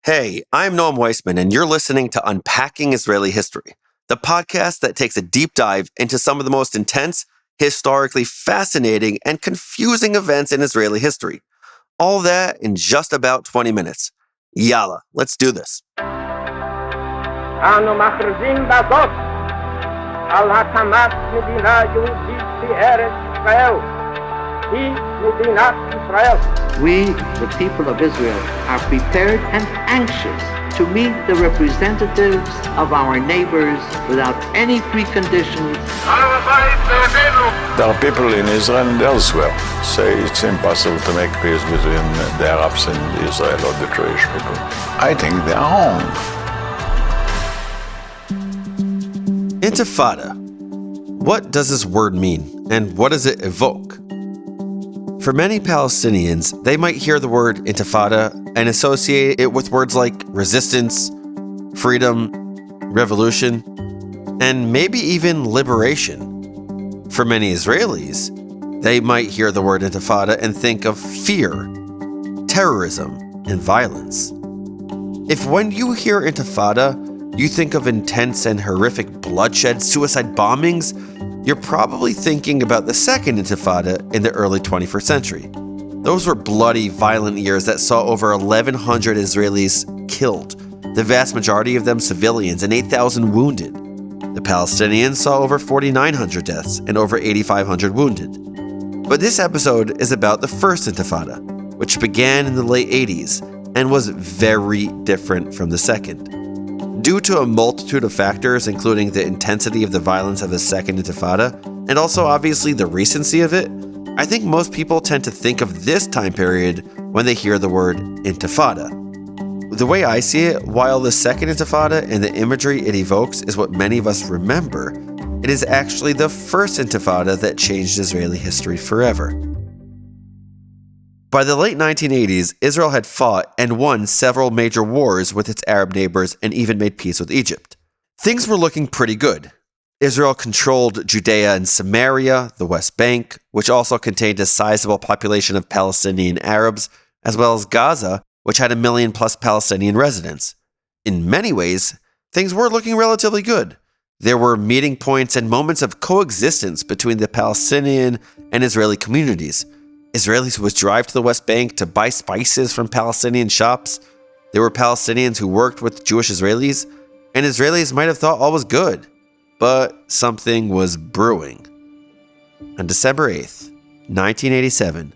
Hey, I'm Noam Weissman, and you're listening to Unpacking Israeli History, the podcast that takes a deep dive into some of the most intense, historically fascinating, and confusing events in Israeli history. All that in just about 20 minutes. Yalla, let's do this. אנו מכריזים בזאת על הקמת מדינה יהודית בארץ ישראל. היא מדינת ישראל. We, the people of Israel, are prepared and anxious to meet the representatives of our neighbors without any preconditions. There are people in Israel and elsewhere say it's impossible to make peace between the Arabs and Israel or the Jewish people. I think they are wrong. Intifada. What does this word mean, and what does it evoke? For many Palestinians, they might hear the word Intifada and associate it with words like resistance, freedom, revolution, and maybe even liberation. For many Israelis, they might hear the word Intifada and think of fear, terrorism, and violence. If when you hear Intifada, you think of intense and horrific bloodshed, suicide bombings, you're probably thinking about the Second Intifada in the early 21st century. Those were bloody, violent years that saw over 1,100 Israelis killed, the vast majority of them civilians, and 8,000 wounded. The Palestinians saw over 4,900 deaths and over 8,500 wounded. But this episode is about the First Intifada, which began in the late 80s and was very different from the second. Due to a multitude of factors, including the intensity of the violence of the Second Intifada, and also obviously the recency of it, I think most people tend to think of this time period when they hear the word Intifada. The way I see it, while the Second Intifada and the imagery it evokes is what many of us remember, it is actually the First Intifada that changed Israeli history forever. By the late 1980s, Israel had fought and won several major wars with its Arab neighbors and even made peace with Egypt. Things were looking pretty good. Israel controlled Judea and Samaria, the West Bank, which also contained a sizable population of Palestinian Arabs, as well as Gaza, which had 1 million plus Palestinian residents. In many ways, things were looking relatively good. There were meeting points and moments of coexistence between the Palestinian and Israeli communities. Israelis would drive to the West Bank to buy spices from Palestinian shops. There were Palestinians who worked with Jewish Israelis, and Israelis might have thought all was good. But something was brewing. On December 8th, 1987,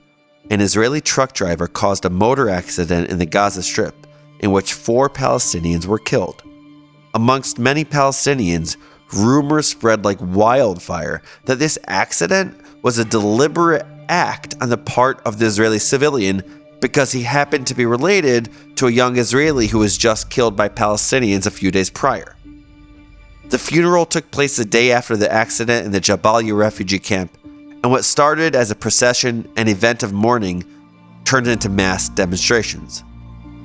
an Israeli truck driver caused a motor accident in the Gaza Strip in which 4 Palestinians were killed. Amongst many Palestinians, rumors spread like wildfire that this accident was a deliberate act on the part of the Israeli civilian because he happened to be related to a young Israeli who was just killed by Palestinians a few days prior. The funeral took place the day after the accident in the Jabalia refugee camp, and what started as a procession and event of mourning turned into mass demonstrations.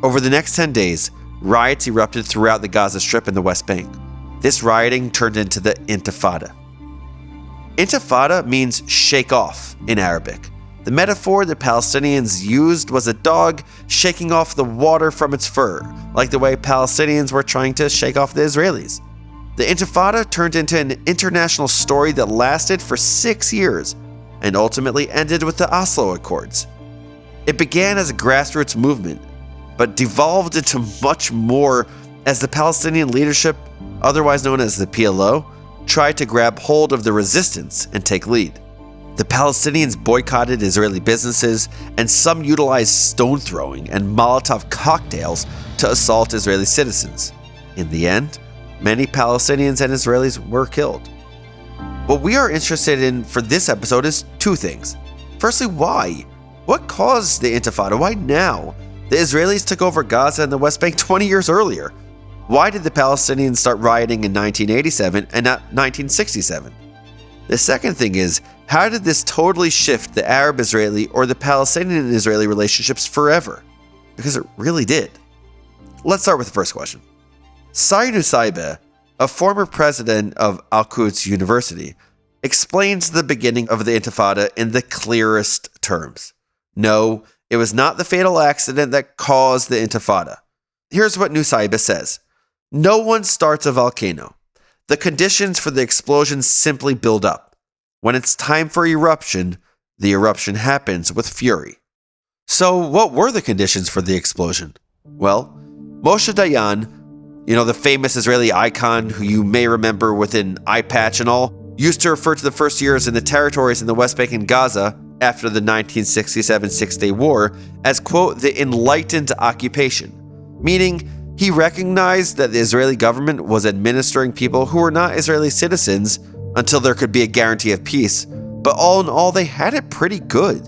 Over the next 10 days, riots erupted throughout the Gaza Strip and the West Bank. This rioting turned into the Intifada. Intifada means shake off in Arabic. The metaphor the Palestinians used was a dog shaking off the water from its fur, like the way Palestinians were trying to shake off the Israelis. The Intifada turned into an international story that lasted for 6 years and ultimately ended with the Oslo Accords. It began as a grassroots movement, but devolved into much more as the Palestinian leadership, otherwise known as the PLO, tried to grab hold of the resistance and take lead. The Palestinians boycotted Israeli businesses, and some utilized stone throwing and Molotov cocktails to assault Israeli citizens. In the end, many Palestinians and Israelis were killed. What we are interested in for this episode is 2 things. Firstly, why? What caused the Intifada? Why now? The Israelis took over Gaza and the West Bank 20 years earlier. Why did the Palestinians start rioting in 1987 and not 1967? The second thing is, how did this totally shift the Arab-Israeli or the Palestinian-Israeli relationships forever? Because it really did. Let's start with the first question. Sari Nusseibeh, a former president of Al-Quds University, explains the beginning of the Intifada in the clearest terms. No, it was not the fatal accident that caused the Intifada. Here's what Nusaibeh says. No one starts a volcano. The conditions for the explosion simply build up. When it's time for eruption, the eruption happens with fury. So what were the conditions for the explosion? Well, Moshe Dayan, the famous Israeli icon who you may remember with an eye patch and all, used to refer to the first years in the territories in the West Bank and Gaza after the 1967 Six-Day War as, quote, the enlightened occupation, meaning he recognized that the Israeli government was administering people who were not Israeli citizens until there could be a guarantee of peace, but all in all, they had it pretty good.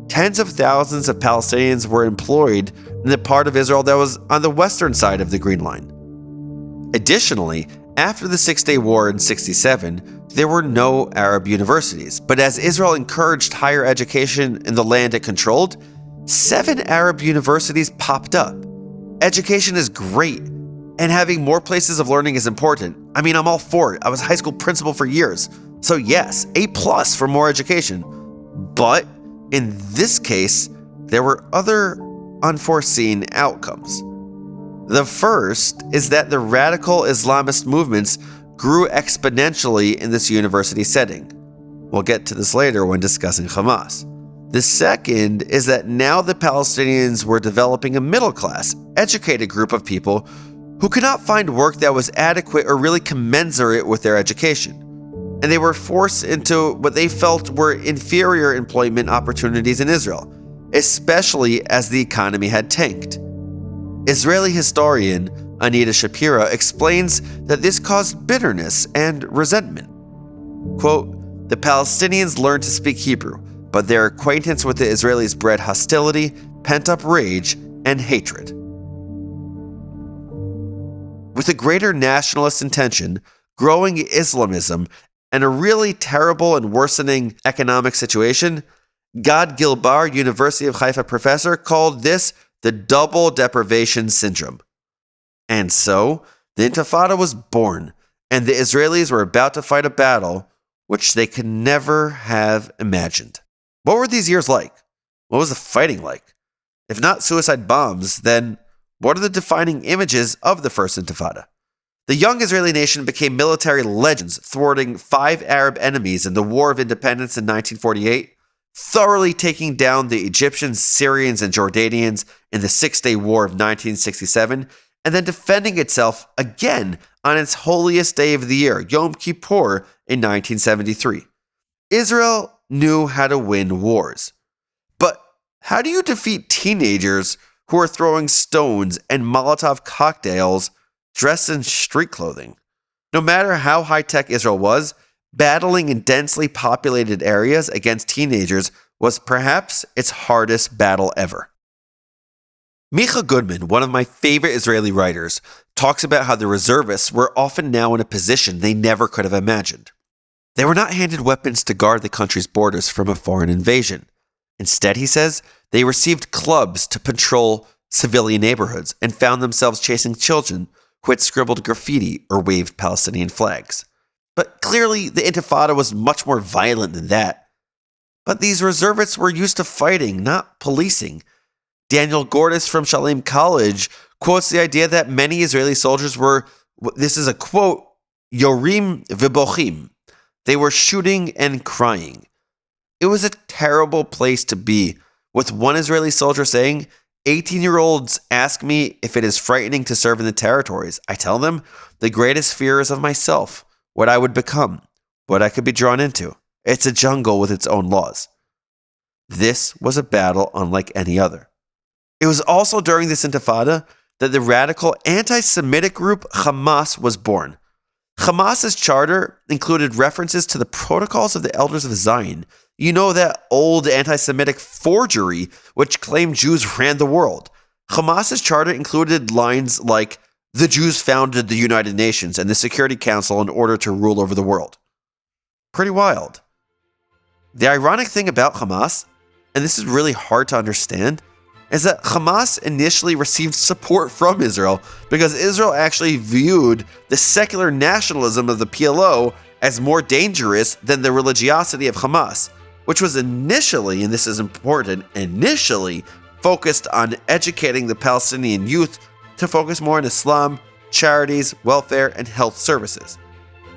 Tens of thousands of Palestinians were employed in the part of Israel that was on the western side of the Green Line. Additionally, after the Six-Day War in 1967, there were no Arab universities, but as Israel encouraged higher education in the land it controlled, 7 Arab universities popped up. Education is great, and having more places of learning is important. I'm all for it. I was high school principal for years. So yes, A+ for more education. But in this case, there were other unforeseen outcomes. The first is that the radical Islamist movements grew exponentially in this university setting. We'll get to this later when discussing Hamas. The second is that now the Palestinians were developing a middle-class, educated group of people who could not find work that was adequate or really commensurate with their education. And they were forced into what they felt were inferior employment opportunities in Israel, especially as the economy had tanked. Israeli historian Anita Shapira explains that this caused bitterness and resentment. Quote, the Palestinians learned to speak Hebrew, but their acquaintance with the Israelis bred hostility, pent-up rage, and hatred. With a greater nationalist intention, growing Islamism, and a really terrible and worsening economic situation, Gad Gilbar, University of Haifa professor, called this the double deprivation syndrome. And so, the Intifada was born, and the Israelis were about to fight a battle which they could never have imagined. What were these years like? What was the fighting like? If not suicide bombs, then what are the defining images of the First Intifada? The young Israeli nation became military legends, thwarting 5 Arab enemies in the War of Independence in 1948, thoroughly taking down the Egyptians, Syrians, and Jordanians in the Six-Day War of 1967, and then defending itself again on its holiest day of the year, Yom Kippur, in 1973. Israel knew how to win wars. But how do you defeat teenagers who are throwing stones and Molotov cocktails dressed in street clothing? No matter how high-tech Israel was, battling in densely populated areas against teenagers was perhaps its hardest battle ever. Micha Goodman, one of my favorite Israeli writers, talks about how the reservists were often now in a position they never could have imagined. They were not handed weapons to guard the country's borders from a foreign invasion. Instead, he says, they received clubs to patrol civilian neighborhoods and found themselves chasing children who had scribbled graffiti or waved Palestinian flags. But clearly, the Intifada was much more violent than that. But these reservists were used to fighting, not policing. Daniel Gordis from Shalem College quotes the idea that many Israeli soldiers were, this is a quote, yorim v'bochim. They were shooting and crying. It was a terrible place to be, with one Israeli soldier saying, 18-year-olds ask me if it is frightening to serve in the territories. I tell them, the greatest fear is of myself, what I would become, what I could be drawn into. It's a jungle with its own laws. This was a battle unlike any other. It was also during this Intifada that the radical anti-Semitic group Hamas was born. Hamas's charter included references to the protocols of the Elders of Zion. You know, that old anti-Semitic forgery which claimed Jews ran the world. Hamas's charter included lines like, the Jews founded the United Nations and the Security Council in order to rule over the world. Pretty wild. The ironic thing about Hamas, and this is really hard to understand, is that Hamas initially received support from Israel because Israel actually viewed the secular nationalism of the PLO as more dangerous than the religiosity of Hamas, which was initially, and this is important, initially focused on educating the Palestinian youth to focus more on Islam, charities, welfare, and health services.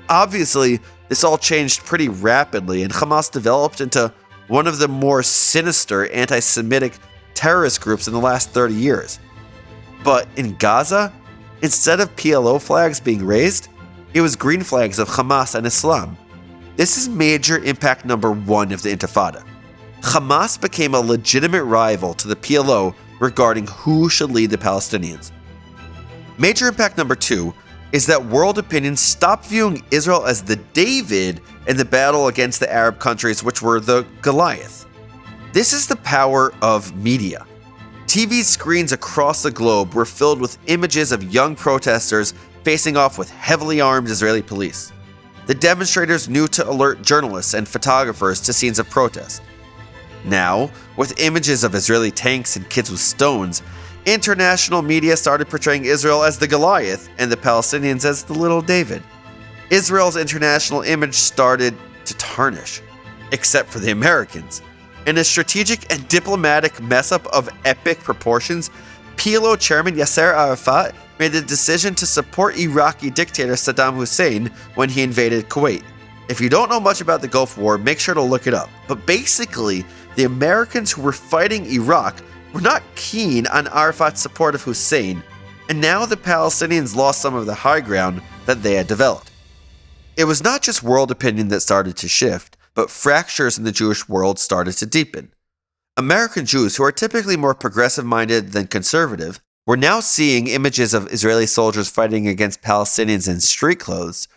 Obviously, this all changed pretty rapidly, and Hamas developed into one of the more sinister anti-Semitic terrorist groups in the last 30 years. But in Gaza, instead of PLO flags being raised, it was green flags of Hamas and Islam. This is major impact number 1 of the Intifada. Hamas became a legitimate rival to the PLO regarding who should lead the Palestinians. Major impact number 2 is that world opinion stopped viewing Israel as the David in the battle against the Arab countries, which were the Goliath. This is the power of media. TV screens across the globe were filled with images of young protesters facing off with heavily armed Israeli police. The demonstrators knew to alert journalists and photographers to scenes of protest. Now, with images of Israeli tanks and kids with stones, international media started portraying Israel as the Goliath and the Palestinians as the little David. Israel's international image started to tarnish, except for the Americans. In a strategic and diplomatic mess-up of epic proportions, PLO chairman Yasser Arafat made the decision to support Iraqi dictator Saddam Hussein when he invaded Kuwait. If you don't know much about the Gulf War, make sure to look it up. But basically, the Americans who were fighting Iraq were not keen on Arafat's support of Hussein, and now the Palestinians lost some of the high ground that they had developed. It was not just world opinion that started to shift, but fractures in the Jewish world started to deepen. American Jews, who are typically more progressive-minded than conservative, were now seeing images of Israeli soldiers fighting against Palestinians in street clothes,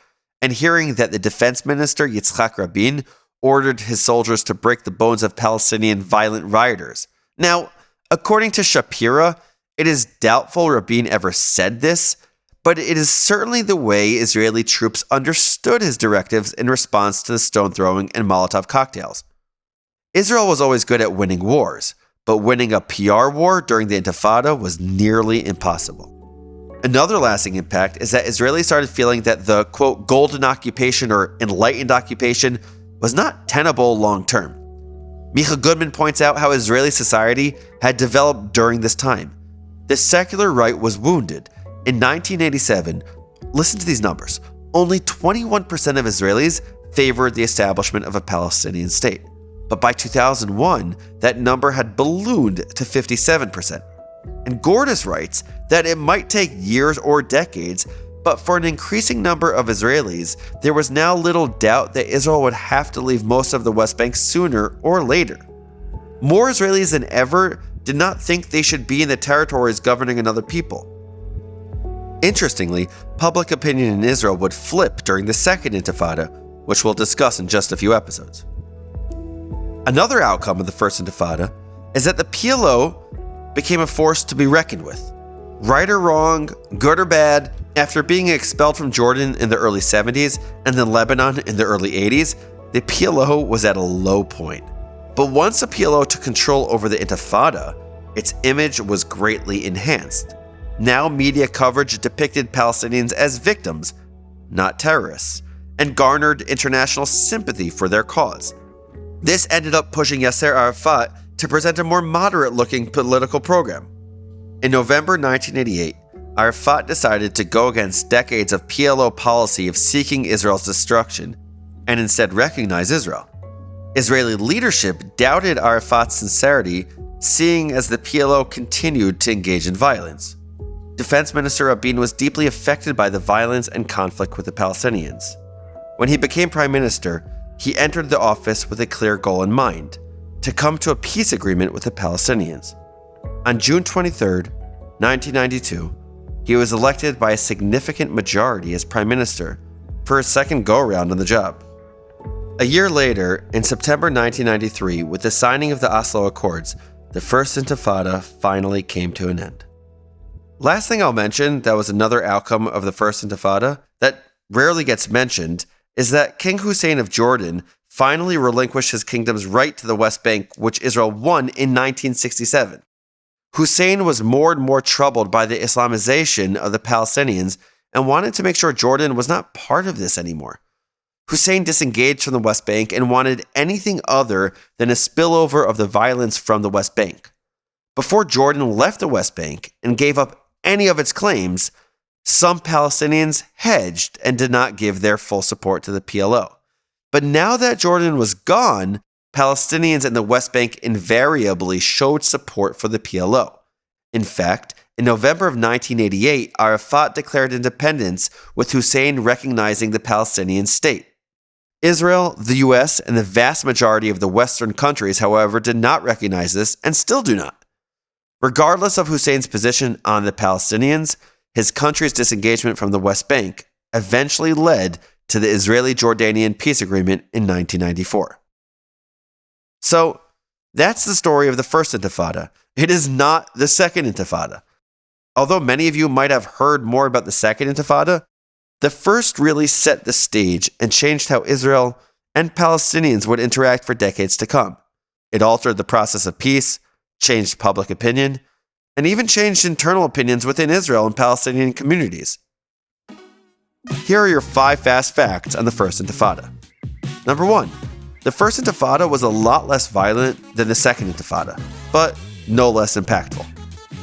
and hearing that the defense minister, Yitzhak Rabin, ordered his soldiers to break the bones of Palestinian violent rioters. Now, according to Shapira, it is doubtful Rabin ever said this, but it is certainly the way Israeli troops understood his directives in response to the stone throwing and Molotov cocktails. Israel was always good at winning wars, but winning a PR war during the Intifada was nearly impossible. Another lasting impact is that Israelis started feeling that the, quote, golden occupation or enlightened occupation was not tenable long term. Micha Goodman points out how Israeli society had developed during this time. The secular right was wounded. In 1987, listen to these numbers, only 21% of Israelis favored the establishment of a Palestinian state. But by 2001, that number had ballooned to 57%. And Gordis writes that it might take years or decades, but for an increasing number of Israelis, there was now little doubt that Israel would have to leave most of the West Bank sooner or later. More Israelis than ever did not think they should be in the territories governing another people. Interestingly, public opinion in Israel would flip during the Second Intifada, which we'll discuss in just a few episodes. Another outcome of the First Intifada is that the PLO became a force to be reckoned with. Right or wrong, good or bad, after being expelled from Jordan in the early 70s and then Lebanon in the early 80s, the PLO was at a low point. But once the PLO took control over the Intifada, its image was greatly enhanced. Now media coverage depicted Palestinians as victims, not terrorists, and garnered international sympathy for their cause. This ended up pushing Yasser Arafat to present a more moderate-looking political program. In November 1988, Arafat decided to go against decades of PLO policy of seeking Israel's destruction and instead recognize Israel. Israeli leadership doubted Arafat's sincerity, seeing as the PLO continued to engage in violence. Defense Minister Rabin was deeply affected by the violence and conflict with the Palestinians. When he became prime minister, he entered the office with a clear goal in mind: to come to a peace agreement with the Palestinians. On June 23, 1992, he was elected by a significant majority as prime minister for his second go-around on the job. A year later, in September 1993, with the signing of the Oslo Accords, the First Intifada finally came to an end. Last thing I'll mention that was another outcome of the First Intifada that rarely gets mentioned is that King Hussein of Jordan finally relinquished his kingdom's right to the West Bank, which Israel won in 1967. Hussein was more and more troubled by the Islamization of the Palestinians and wanted to make sure Jordan was not part of this anymore. Hussein disengaged from the West Bank and wanted anything other than a spillover of the violence from the West Bank. Before Jordan left the West Bank and gave up any of its claims, some Palestinians hedged and did not give their full support to the PLO. But now that Jordan was gone, Palestinians in the West Bank invariably showed support for the PLO. In fact, in November of 1988, Arafat declared independence, with Hussein recognizing the Palestinian state. Israel, the US, and the vast majority of the Western countries, however, did not recognize this and still do not. Regardless of Hussein's position on the Palestinians, his country's disengagement from the West Bank eventually led to the Israeli-Jordanian peace agreement in 1994. So, that's the story of the First Intifada. It is not the Second Intifada. Although many of you might have heard more about the Second Intifada, the first really set the stage and changed how Israel and Palestinians would interact for decades to come. It altered the process of peace, changed public opinion, and even changed internal opinions within Israel and Palestinian communities. Here are your 5 fast facts on the First Intifada. Number 1. The First Intifada was a lot less violent than the Second Intifada, but no less impactful.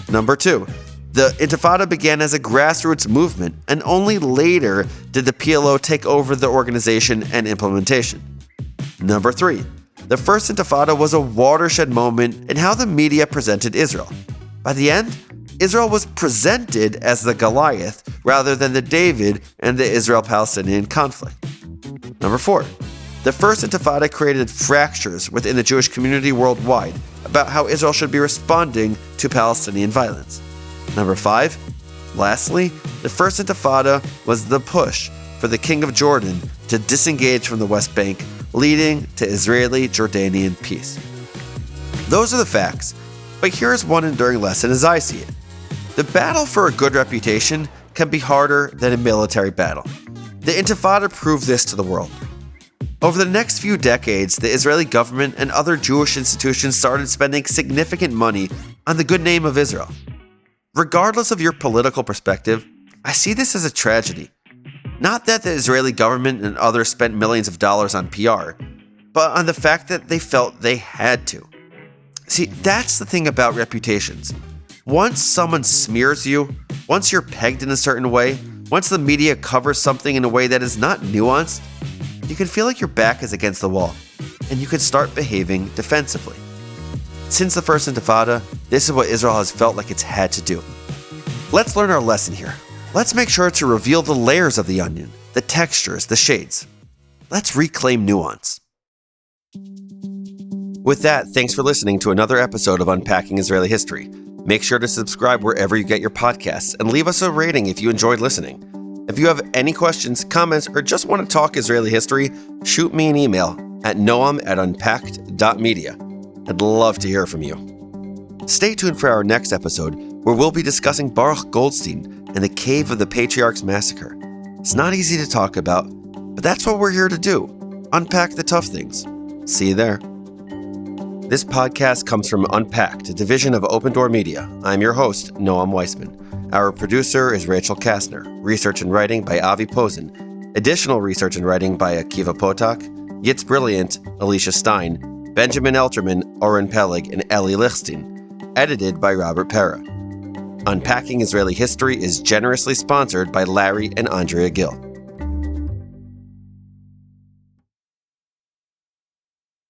Number 2. The Intifada began as a grassroots movement, and only later did the PLO take over the organization and implementation. Number 3. The First Intifada was a watershed moment in how the media presented Israel. By the end, Israel was presented as the Goliath rather than the David in the Israel-Palestinian conflict. Number 4. The First Intifada created fractures within the Jewish community worldwide about how Israel should be responding to Palestinian violence. Number 5. Lastly, the First Intifada was the push for the King of Jordan to disengage from the West Bank, leading to Israeli-Jordanian peace. Those are the facts, but here's one enduring lesson as I see it. The battle for a good reputation can be harder than a military battle. The Intifada proved this to the world. Over the next few decades, the Israeli government and other Jewish institutions started spending significant money on the good name of Israel. Regardless of your political perspective, I see this as a tragedy. Not that the Israeli government and others spent millions of dollars on PR, but on the fact that they felt they had to. See, that's the thing about reputations. Once someone smears you, once you're pegged in a certain way, once the media covers something in a way that is not nuanced, you can feel like your back is against the wall, and you can start behaving defensively. Since the First Intifada, this is what Israel has felt like it's had to do. Let's learn our lesson here. Let's make sure to reveal the layers of the onion, the textures, the shades. Let's reclaim nuance. With that, thanks for listening to another episode of Unpacking Israeli History. Make sure to subscribe wherever you get your podcasts and leave us a rating if you enjoyed listening. If you have any questions, comments, or just want to talk Israeli history, shoot me an email at noam@unpacked.media. I'd love to hear from you. Stay tuned for our next episode, where we'll be discussing Baruch Goldstein and the Cave of the Patriarchs Massacre. It's not easy to talk about, but that's what we're here to do. Unpack the tough things. See you there. This podcast comes from Unpacked, a division of OpenDor Media. I'm your host, Noam Weissman. Our producer is Rachel Kastner. Research and writing by Avi Posen. Additional research and writing by Akiva Potak, Yitz Brilliant, Alicia Stein, Benjamin Elterman, Oren Peleg, and Eli Lichstein. Edited by Robert Pera. Unpacking Israeli History is generously sponsored by Larry and Andrea Gill.